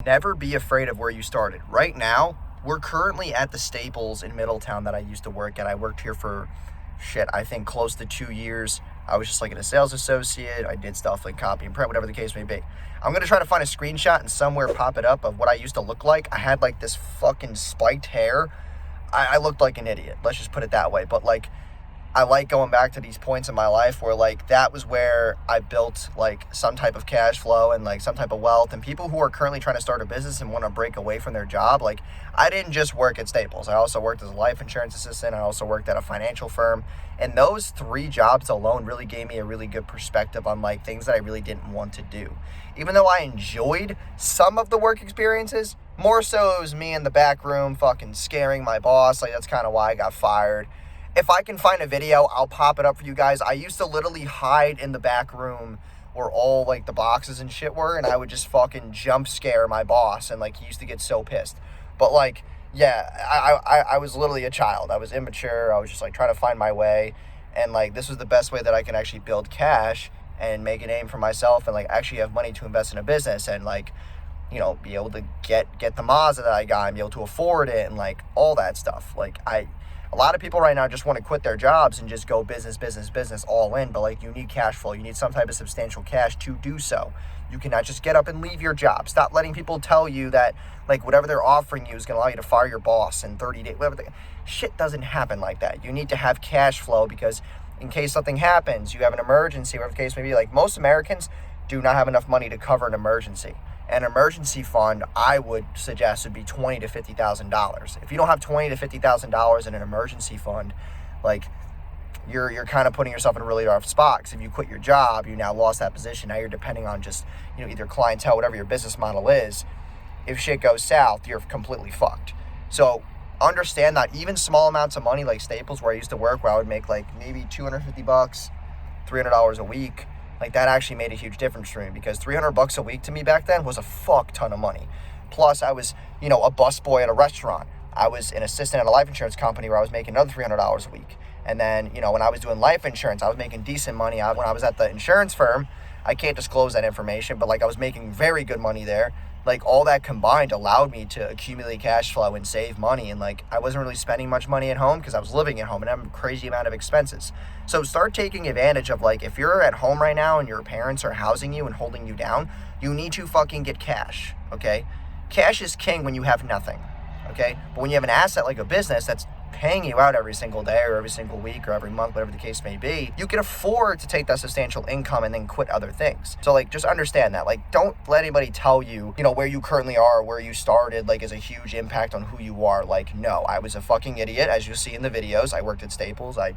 Never be afraid of where you started. Right now, we're currently at the Staples in Middletown that I used to work at. I worked here for, I think close to 2 years. I was just like a sales associate. I did stuff like copy and print, whatever the case may be. I'm going to try to find a screenshot and somewhere pop it up of what I used to look like. I had like this fucking spiked hair. I looked like an idiot. Let's just put it that way. But like, I like going back to these points in my life where like that was where I built like some type of cash flow and like some type of wealth. And people who are currently trying to start a business and want to break away from their job, like I didn't just work at Staples. I also worked as a life insurance assistant. I also worked at a financial firm. And those 3 jobs alone really gave me a really good perspective on like things that I really didn't want to do. Even though I enjoyed some of the work experiences, more so it was me in the back room fucking scaring my boss. Like that's kind of why I got fired. If I can find a video, I'll pop it up for you guys. I used to literally hide in the back room where all like the boxes and shit were, and I would just fucking jump scare my boss, and like he used to get so pissed. But like, yeah, I was literally a child. I was immature. I was just like trying to find my way, and like this was the best way that I can actually build cash and make a name for myself, and like actually have money to invest in a business, and like, you know, be able to get the Mazda that I got and be able to afford it, and like all that stuff. Like a lot of people right now just want to quit their jobs and just go business all in, but like you need cash flow. You need some type of substantial cash to do so. You cannot just get up and leave your job. Stop letting people tell you that like whatever they're offering you is going to allow you to fire your boss in 30 days. Shit doesn't happen like that. You need to have cash flow because in case something happens, you have an emergency, whatever the case may be. Like most Americans do not have enough money to cover an emergency. An emergency fund, I would suggest, would be $20,000 to $50,000. If you don't have $20,000 to $50,000 in an emergency fund, like you're kind of putting yourself in a really rough spot. Because if you quit your job, you now lost that position. Now you're depending on just either clientele, whatever your business model is. If shit goes south, you're completely fucked. So understand that even small amounts of money, like Staples, where I used to work, where I would make like maybe $250, $300 a week. Like that actually made a huge difference for me because $300 a week to me back then was a fuck ton of money. Plus I was, a busboy at a restaurant. I was an assistant at a life insurance company where I was making another $300 a week. And then, when I was doing life insurance, I was making decent money. When I was at the insurance firm, I can't disclose that information, but like I was making very good money there. Like all that combined allowed me to accumulate cash flow and save money. And like I wasn't really spending much money at home because I was living at home and I have a crazy amount of expenses. So start taking advantage of like if you're at home right now and your parents are housing you and holding you down, you need to fucking get cash, okay? Cash is king when you have nothing, okay? But when you have an asset like a business that's paying you out every single day or every single week or every month, whatever the case may be, you can afford to take that substantial income and then quit other things. So like, just understand that. Like, don't let anybody tell you, where you currently are, where you started, like, is a huge impact on who you are. Like, no, I was a fucking idiot. As you see in the videos, I worked at Staples. I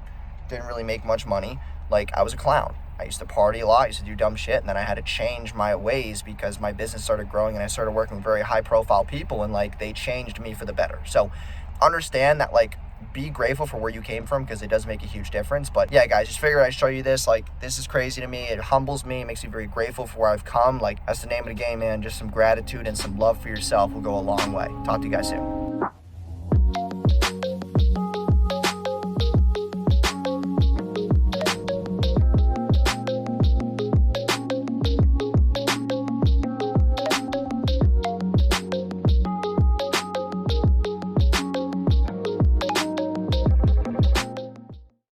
didn't really make much money. Like, I was a clown. I used to party a lot. I used to do dumb shit. And then I had to change my ways because my business started growing and I started working with very high profile people and like, they changed me for the better. So understand that, like, be grateful for where you came from because it does make a huge difference. But yeah, guys, just figured I'd show you this. Like, this is crazy to me. It humbles me. It makes me very grateful for where I've come. Like, that's the name of the game, man. Just some gratitude and some love for yourself will go a long way. Talk to you guys soon.